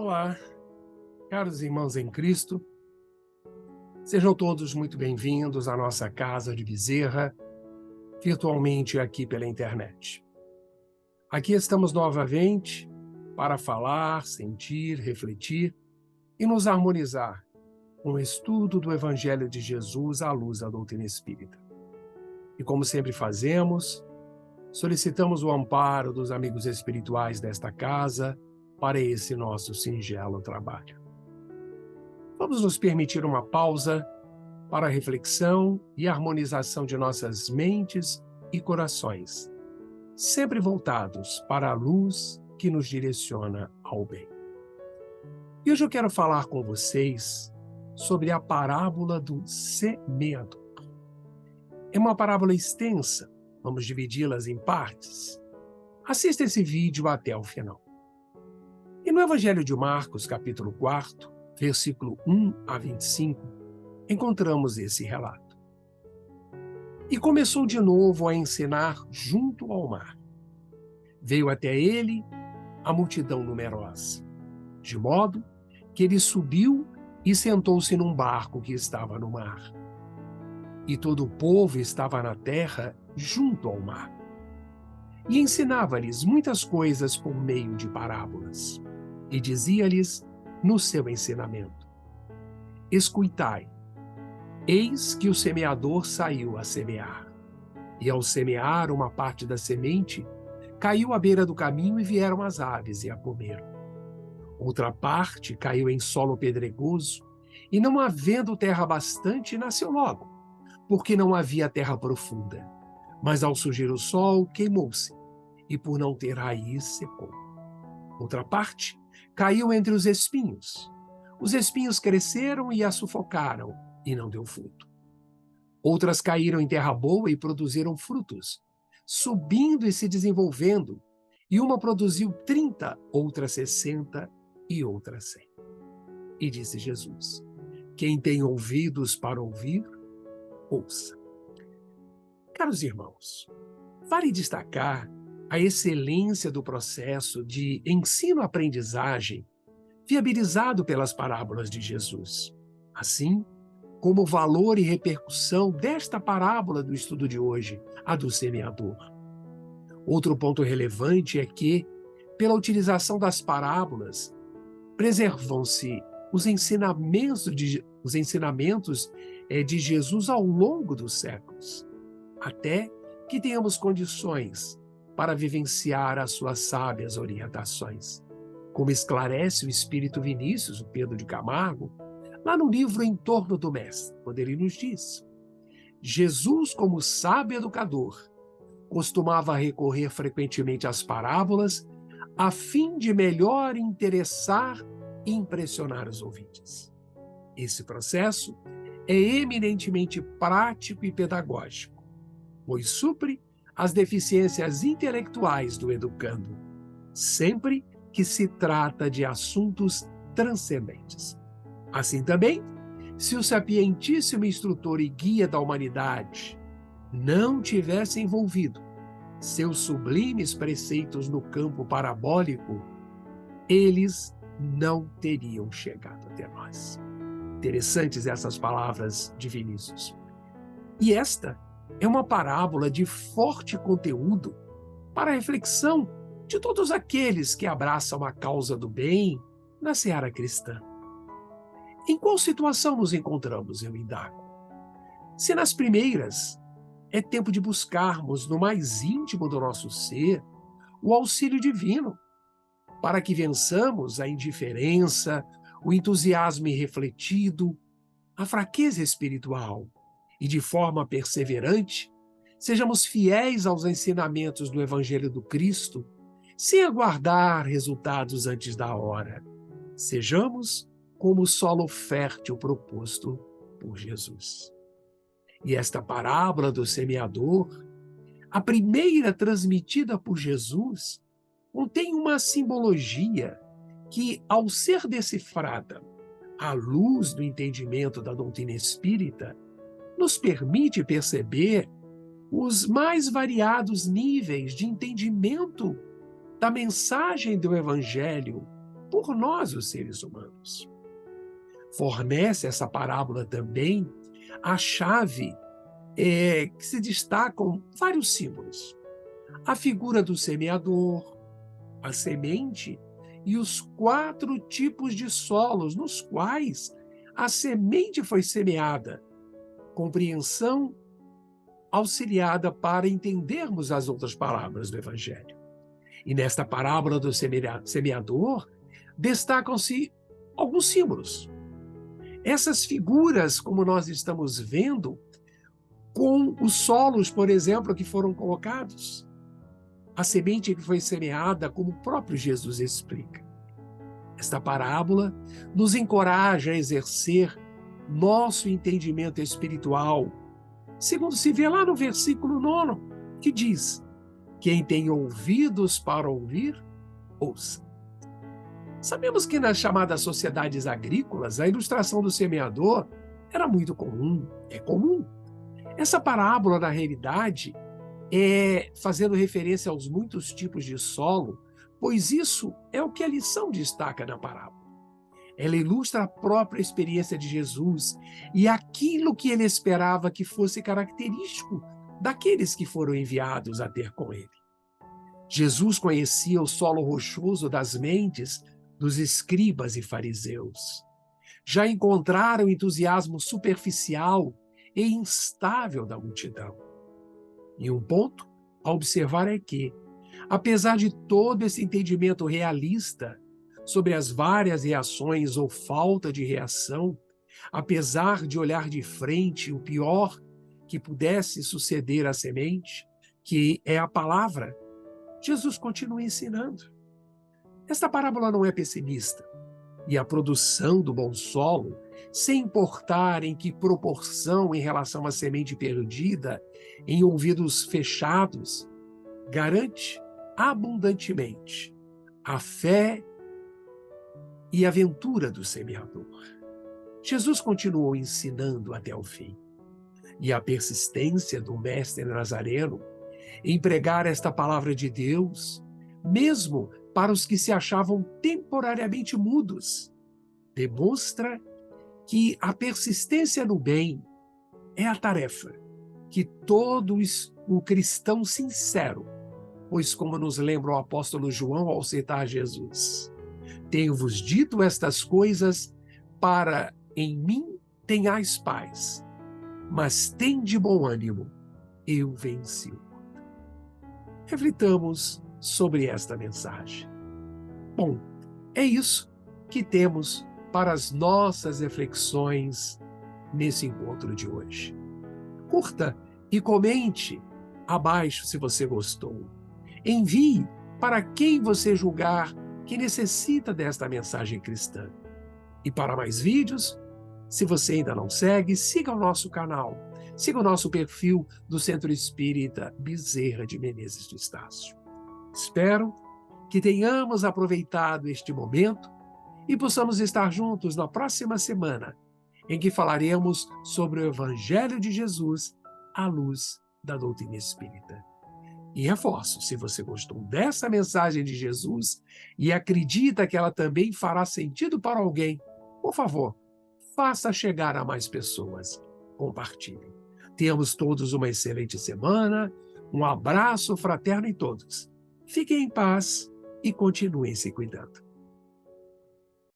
Olá, caros irmãos em Cristo, sejam todos muito bem-vindos à nossa casa de Bezerra, virtualmente aqui pela internet. Aqui estamos novamente para falar, sentir, refletir e nos harmonizar com o estudo do Evangelho de Jesus à luz da doutrina espírita. E como sempre fazemos, solicitamos o amparo dos amigos espirituais desta casa para esse nosso singelo trabalho. Vamos nos permitir uma pausa para a reflexão e harmonização de nossas mentes e corações, sempre voltados para a luz que nos direciona ao bem. E hoje eu quero falar com vocês sobre a parábola do semeador. É uma parábola extensa, vamos dividi-las em partes. Assista esse vídeo até o final. E no Evangelho de Marcos, capítulo 4, versículo 1 a 25, encontramos esse relato. E começou de novo a ensinar junto ao mar. Veio até ele a multidão numerosa, de modo que ele subiu e sentou-se num barco que estava no mar. E todo o povo estava na terra junto ao mar. E ensinava-lhes muitas coisas por meio de parábolas. E dizia-lhes no seu ensinamento: Escutai, eis que o semeador saiu a semear. E ao semear uma parte da semente, caiu à beira do caminho e vieram as aves e a comeram. Outra parte caiu em solo pedregoso, e não havendo terra bastante, nasceu logo, porque não havia terra profunda. Mas ao surgir o sol, queimou-se, e por não ter raiz, secou. Outra parte caiu entre os espinhos. Os espinhos cresceram e a sufocaram, e não deu fruto. Outras caíram em terra boa e produziram frutos, subindo e se desenvolvendo, e uma produziu 30, outra 60 e outra 100. E disse Jesus: Quem tem ouvidos para ouvir, ouça. Caros irmãos, vale destacar a excelência do processo de ensino-aprendizagem viabilizado pelas parábolas de Jesus, assim como o valor e repercussão desta parábola do estudo de hoje, a do semeador. Outro ponto relevante é que, pela utilização das parábolas, preservam-se os ensinamentos de Jesus ao longo dos séculos, até que tenhamos condições para vivenciar as suas sábias orientações. Como esclarece o espírito Vinícius, o Pedro de Camargo, lá no livro Em Torno do Mestre, quando ele nos diz: Jesus, como sábio educador, costumava recorrer frequentemente às parábolas a fim de melhor interessar e impressionar os ouvintes. Esse processo é eminentemente prático e pedagógico, pois supre as deficiências intelectuais do educando, sempre que se trata de assuntos transcendentes. Assim também, se o sapientíssimo instrutor e guia da humanidade não tivesse envolvido seus sublimes preceitos no campo parabólico, eles não teriam chegado até nós. Interessantes essas palavras de Vinícius. E esta é uma parábola de forte conteúdo para a reflexão de todos aqueles que abraçam a causa do bem na seara cristã. Em qual situação nos encontramos, eu indago? Se nas primeiras é tempo de buscarmos no mais íntimo do nosso ser o auxílio divino, para que vençamos a indiferença, o entusiasmo irrefletido, a fraqueza espiritual e, de forma perseverante, sejamos fiéis aos ensinamentos do Evangelho do Cristo, sem aguardar resultados antes da hora. Sejamos como o solo fértil proposto por Jesus. E esta parábola do semeador, a primeira transmitida por Jesus, contém uma simbologia que, ao ser decifrada à luz do entendimento da doutrina espírita, nos permite perceber os mais variados níveis de entendimento da mensagem do Evangelho por nós, os seres humanos. Fornece essa parábola também a chave que se destacam vários símbolos. A figura do semeador, a semente e os 4 tipos de solos nos quais a semente foi semeada. Compreensão auxiliada para entendermos as outras palavras do Evangelho. E nesta parábola do semeador, destacam-se alguns símbolos. Essas figuras, como nós estamos vendo, com os solos, por exemplo, que foram colocados, a semente que foi semeada, como o próprio Jesus explica. Esta parábola nos encoraja a exercer nosso entendimento espiritual, segundo se vê lá no versículo 9, que diz: quem tem ouvidos para ouvir, ouça. Sabemos que nas chamadas sociedades agrícolas, a ilustração do semeador era muito comum, é comum. Essa parábola, na realidade, é fazendo referência aos muitos tipos de solo, pois isso é o que a lição destaca na parábola. Ela ilustra a própria experiência de Jesus e aquilo que ele esperava que fosse característico daqueles que foram enviados a ter com ele. Jesus conhecia o solo rochoso das mentes dos escribas e fariseus. Já encontrara o entusiasmo superficial e instável da multidão. E um ponto a observar é que, apesar de todo esse entendimento realista sobre as várias reações ou falta de reação, apesar de olhar de frente o pior que pudesse suceder à semente, que é a palavra, Jesus continua ensinando. Esta parábola não é pessimista, e a produção do bom solo, sem importar em que proporção em relação à semente perdida, em ouvidos fechados, garante abundantemente a fé e a ventura do semeador. Jesus continuou ensinando até o fim. E a persistência do mestre nazareno em pregar esta palavra de Deus, mesmo para os que se achavam temporariamente mudos, demonstra que a persistência no bem é a tarefa que todo o cristão sincero, pois como nos lembra o apóstolo João ao citar Jesus, tenho-vos dito estas coisas para em mim tenhais paz, mas tende bom ânimo, eu venci o mundo. Reflitamos sobre esta mensagem. Bom, é isso que temos para as nossas reflexões nesse encontro de hoje. Curta e comente abaixo se você gostou. Envie para quem você julgar que necessita desta mensagem cristã. E para mais vídeos, se você ainda não segue, siga o nosso canal. Siga o nosso perfil do Centro Espírita Bezerra de Menezes do Estácio. Espero que tenhamos aproveitado este momento e possamos estar juntos na próxima semana, em que falaremos sobre o Evangelho de Jesus à luz da doutrina espírita. E reforço, se você gostou dessa mensagem de Jesus e acredita que ela também fará sentido para alguém, por favor, faça chegar a mais pessoas. Compartilhe. Tenhamos todos uma excelente semana, um abraço fraterno em todos. Fiquem em paz e continuem se cuidando.